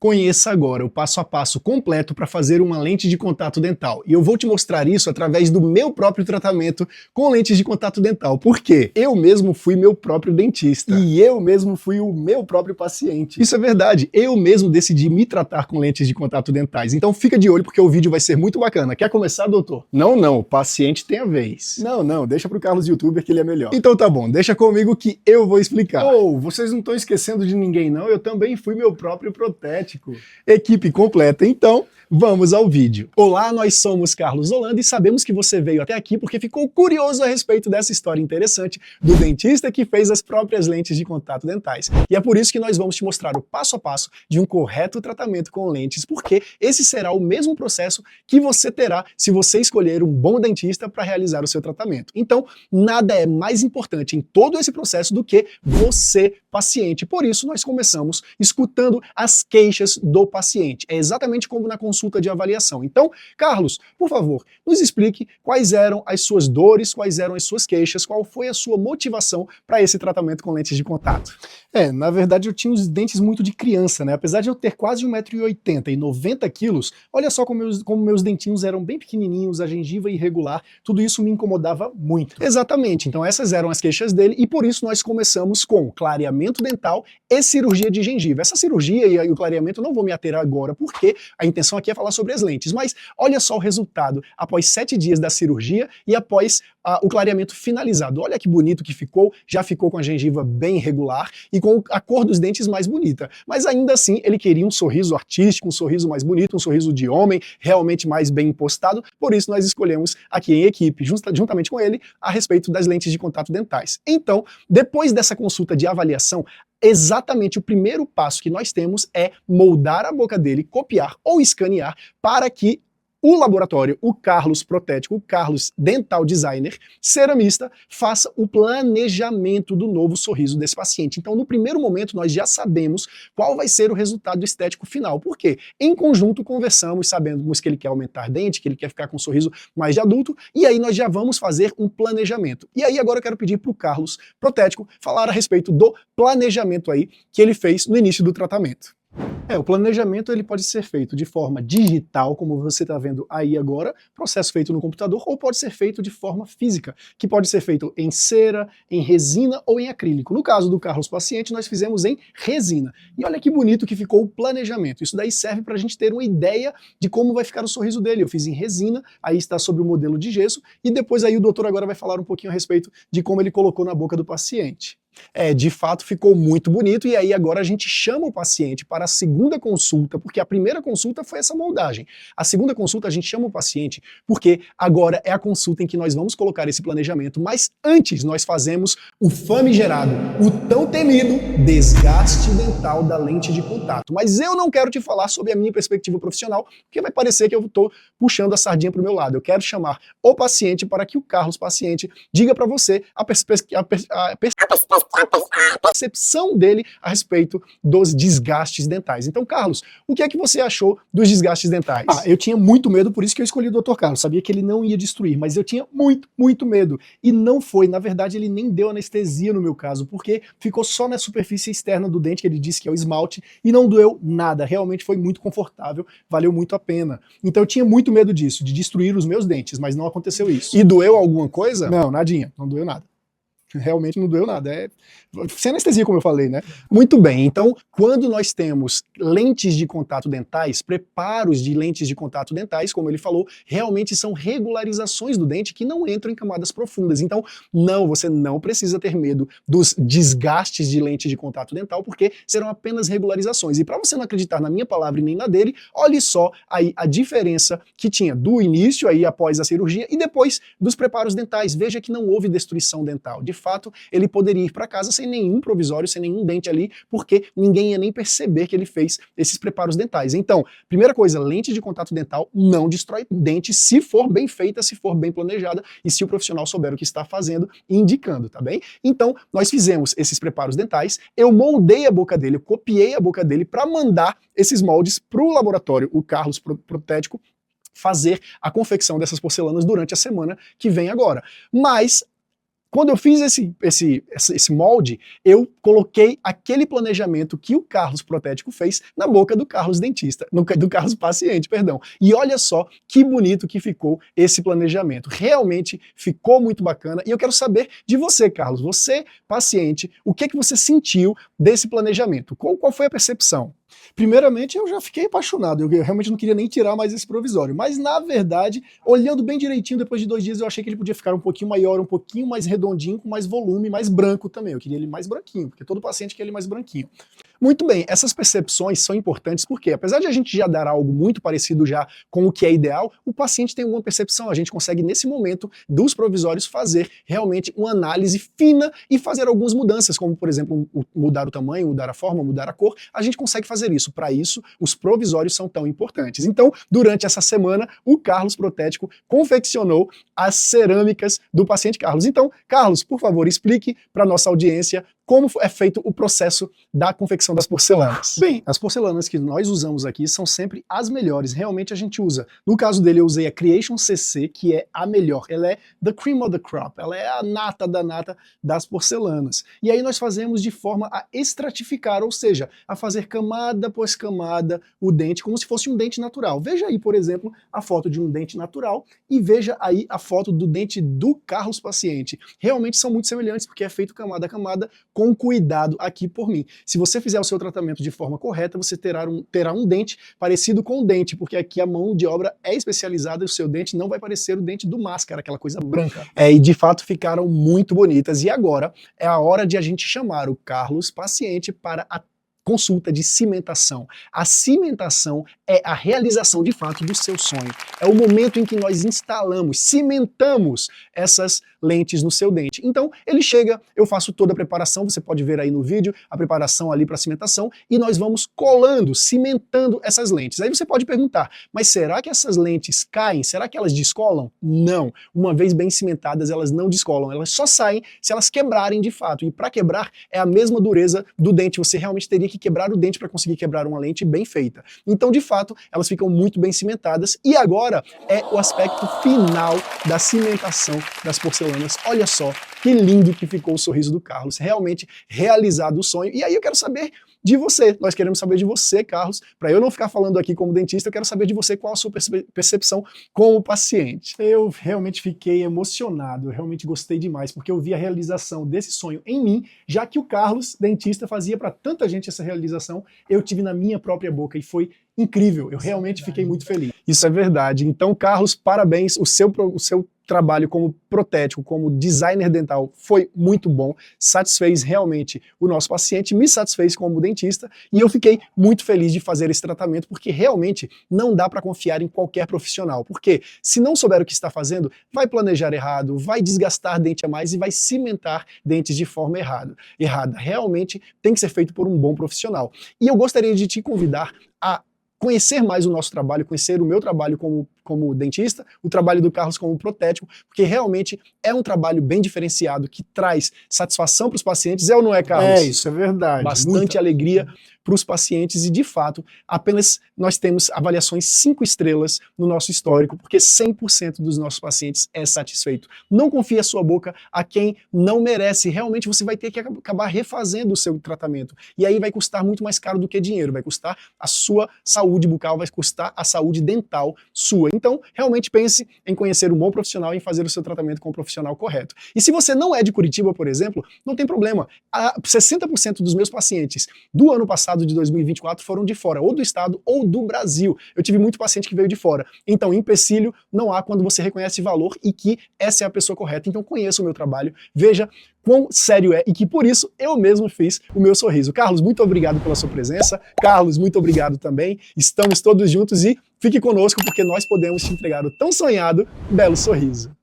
Conheça agora o passo a passo completo para fazer uma lente de contato dental. E eu vou te mostrar isso através do meu próprio tratamento com lentes de contato dental. Por quê? Eu mesmo fui meu próprio dentista. E eu mesmo fui o meu próprio paciente. Isso é verdade. Eu mesmo decidi me tratar com lentes de contato dentais. Então fica de olho porque o vídeo vai ser muito bacana. Quer começar, doutor? Não, o paciente tem a vez. Não, deixa pro Carlos YouTuber que ele é melhor. Então tá bom, deixa comigo que eu vou explicar. Oh, vocês não estão esquecendo de ninguém não? Eu também fui meu próprio protético. Equipe completa, então vamos ao vídeo. Olá, nós somos Carlos Holanda e sabemos que você veio até aqui porque ficou curioso a respeito dessa história interessante do dentista que fez as próprias lentes de contato dentais. E é por isso que nós vamos te mostrar o passo a passo de um correto tratamento com lentes, porque esse será o mesmo processo que você terá se você escolher um bom dentista para realizar o seu tratamento. Então, nada é mais importante em todo esse processo do que você, paciente. Por isso, nós começamos escutando as queixas do paciente. É exatamente como na consulta de avaliação. Então, Carlos, por favor, nos explique quais eram as suas dores, quais eram as suas queixas, qual foi a sua motivação para esse tratamento com lentes de contato. Na verdade eu tinha os dentes muito de criança, né? Apesar de eu ter quase 1,80 m e 90 quilos, olha só como meus dentinhos eram bem pequenininhos, a gengiva irregular, tudo isso me incomodava muito. Exatamente, então essas eram as queixas dele e por isso nós começamos com clareamento dental e cirurgia de gengiva. Essa cirurgia e o clareamento eu não vou me ater agora, porque a intenção aqui é falar sobre as lentes, mas olha só o resultado após 7 dias da cirurgia e após o clareamento finalizado. Olha que bonito que ficou, já ficou com a gengiva bem regular e com a cor dos dentes mais bonita. Mas ainda assim, ele queria um sorriso artístico, um sorriso mais bonito, um sorriso de homem, realmente mais bem impostado, por isso nós escolhemos aqui em equipe, juntamente com ele, a respeito das lentes de contato dentais. Então, depois dessa consulta de avaliação, exatamente o primeiro passo que nós temos é moldar a boca dele, copiar ou escanear para que o laboratório, o Carlos Protético, o Carlos Dental Designer, ceramista, faça o planejamento do novo sorriso desse paciente. Então, no primeiro momento, nós já sabemos qual vai ser o resultado estético final. Por quê? Em conjunto, conversamos, sabemos que ele quer aumentar dente, que ele quer ficar com um sorriso mais de adulto, e aí nós já vamos fazer um planejamento. E aí agora eu quero pedir para o Carlos Protético falar a respeito do planejamento aí que ele fez no início do tratamento. O planejamento ele pode ser feito de forma digital, como você está vendo aí agora, processo feito no computador, ou pode ser feito de forma física, que pode ser feito em cera, em resina ou em acrílico. No caso do Carlos paciente, nós fizemos em resina. E olha que bonito que ficou o planejamento. Isso daí serve para a gente ter uma ideia de como vai ficar o sorriso dele. Eu fiz em resina, aí está sobre o modelo de gesso, e depois aí o doutor agora vai falar um pouquinho a respeito de como ele colocou na boca do paciente. De fato ficou muito bonito e aí agora a gente chama o paciente para a segunda consulta, porque a primeira consulta foi essa moldagem. A segunda consulta a gente chama o paciente porque agora é a consulta em que nós vamos colocar esse planejamento, mas antes nós fazemos o famigerado, o tão temido desgaste dental da lente de contato. Mas eu não quero te falar sobre a minha perspectiva profissional, porque vai parecer que eu estou puxando a sardinha para o meu lado. Eu quero chamar o paciente para que o Carlos paciente diga para você a percepção dele a respeito dos desgastes dentais. Então, Carlos, o que é que você achou dos desgastes dentais? Eu tinha muito medo, por isso que eu escolhi o Dr. Carlos. Sabia que ele não ia destruir, mas eu tinha muito medo. E não foi. Na verdade, ele nem deu anestesia no meu caso, porque ficou só na superfície externa do dente, que ele disse que é o esmalte, e não doeu nada. Realmente foi muito confortável, valeu muito a pena. Então eu tinha muito medo disso, de destruir os meus dentes, mas não aconteceu isso. E doeu alguma coisa? Não, nadinha, não doeu nada. Realmente não doeu nada, sem anestesia, como eu falei, né? Muito bem, então quando nós temos lentes de contato dentais, preparos de lentes de contato dentais, como ele falou, realmente são regularizações do dente que não entram em camadas profundas. Então, não, você não precisa ter medo dos desgastes de lente de contato dental, porque serão apenas regularizações. E para você não acreditar na minha palavra e nem na dele, olhe só aí a diferença que tinha do início, aí após a cirurgia, e depois dos preparos dentais. Veja que não houve destruição dental. De fato, ele poderia ir para casa sem nenhum provisório, sem nenhum dente ali, porque ninguém ia nem perceber que ele fez esses preparos dentais. Então, primeira coisa, lente de contato dental não destrói dente se for bem feita, se for bem planejada e se o profissional souber o que está fazendo e indicando, tá bem? Então, nós fizemos esses preparos dentais, eu moldei a boca dele, eu copiei a boca dele para mandar esses moldes para o laboratório, o Carlos Protético, fazer a confecção dessas porcelanas durante a semana que vem agora. Mas quando eu fiz esse molde, eu coloquei aquele planejamento que o Carlos Protético fez na boca do Carlos dentista, do Carlos paciente, perdão. E olha só que bonito que ficou esse planejamento. Realmente ficou muito bacana e eu quero saber de você, Carlos, você paciente, o que que você sentiu desse planejamento? Qual foi a percepção? Primeiramente, eu já fiquei apaixonado, eu realmente não queria nem tirar mais esse provisório, mas na verdade, olhando bem direitinho, depois de 2 dias, eu achei que ele podia ficar um pouquinho maior, um pouquinho mais redondinho, com mais volume, mais branco também. Eu queria ele mais branquinho, porque todo paciente quer ele mais branquinho. Muito bem, essas percepções são importantes porque, apesar de a gente já dar algo muito parecido já com o que é ideal, o paciente tem alguma percepção, a gente consegue nesse momento dos provisórios fazer realmente uma análise fina e fazer algumas mudanças, como por exemplo, mudar o tamanho, mudar a forma, mudar a cor, a gente consegue fazer isso. Para isso, os provisórios são tão importantes. Então, durante essa semana, o Carlos Protético confeccionou as cerâmicas do paciente Carlos. Então, Carlos, por favor, explique para nossa audiência como é feito o processo da confecção das porcelanas. Bem, as porcelanas que nós usamos aqui são sempre as melhores, realmente a gente usa. No caso dele eu usei a Creation CC, que é a melhor, ela é the cream of the crop, ela é a nata da nata das porcelanas. E aí nós fazemos de forma a estratificar, ou seja, a fazer camada após camada o dente, como se fosse um dente natural. Veja aí, por exemplo, a foto de um dente natural e veja aí a foto do dente do Carlos paciente. Realmente são muito semelhantes, porque é feito camada a camada, com cuidado aqui por mim. Se você fizer o seu tratamento de forma correta, você terá um dente parecido com o dente, porque aqui a mão de obra é especializada e o seu dente não vai parecer o dente do máscara, aquela coisa branca. E de fato ficaram muito bonitas. E agora é a hora de a gente chamar o Carlos paciente para a consulta de cimentação. A cimentação é a realização de fato do seu sonho. É o momento em que nós instalamos, cimentamos essas lentes no seu dente. Então, ele chega, eu faço toda a preparação, você pode ver aí no vídeo, a preparação ali para cimentação, e nós vamos colando, cimentando essas lentes. Aí você pode perguntar, mas será que essas lentes caem? Será que elas descolam? Não. Uma vez bem cimentadas, elas não descolam, elas só saem se elas quebrarem de fato. E para quebrar, é a mesma dureza do dente, você realmente teria que quebrar o dente para conseguir quebrar uma lente bem feita. Então, de fato, elas ficam muito bem cimentadas. E agora é o aspecto final da cimentação das porcelanas. Olha só que lindo que ficou o sorriso do Carlos. Realmente realizado o sonho. E aí eu quero saber de você. Nós queremos saber de você, Carlos. Para eu não ficar falando aqui como dentista, eu quero saber de você qual a sua percepção como paciente. Eu realmente fiquei emocionado, eu realmente gostei demais, porque eu vi a realização desse sonho em mim, já que o Carlos, dentista, fazia para tanta gente essa realização, eu tive na minha própria boca e foi incrível, eu realmente fiquei muito feliz. Isso é verdade. Então, Carlos, parabéns, o seu trabalho como protético, como designer dental foi muito bom, satisfez realmente o nosso paciente, me satisfez como dentista e eu fiquei muito feliz de fazer esse tratamento porque realmente não dá para confiar em qualquer profissional, porque se não souber o que está fazendo, vai planejar errado, vai desgastar dente a mais e vai cimentar dentes de forma errada. Realmente tem que ser feito por um bom profissional. E eu gostaria de te convidar a conhecer mais o nosso trabalho, conhecer o meu trabalho como dentista, o trabalho do Carlos como protético, porque realmente é um trabalho bem diferenciado, que traz satisfação para os pacientes, é ou não é, Carlos? É, isso é verdade. Bastante alegria para os pacientes e, de fato, apenas nós temos avaliações 5 estrelas no nosso histórico, porque 100% dos nossos pacientes é satisfeito. Não confie a sua boca a quem não merece. Realmente você vai ter que acabar refazendo o seu tratamento. E aí vai custar muito mais caro do que dinheiro, vai custar a sua saúde bucal, vai custar a saúde dental sua. Então, realmente pense em conhecer um bom profissional e em fazer o seu tratamento com o profissional correto. E se você não é de Curitiba, por exemplo, não tem problema. 60% dos meus pacientes do ano passado, de 2024, foram de fora, ou do estado ou do Brasil. Eu tive muito paciente que veio de fora. Então, empecilho não há quando você reconhece valor e que essa é a pessoa correta. Então, conheça o meu trabalho, veja quão sério é e que por isso eu mesmo fiz o meu sorriso. Carlos, muito obrigado pela sua presença. Carlos, muito obrigado também. Estamos todos juntos e fique conosco porque nós podemos te entregar o tão sonhado belo sorriso.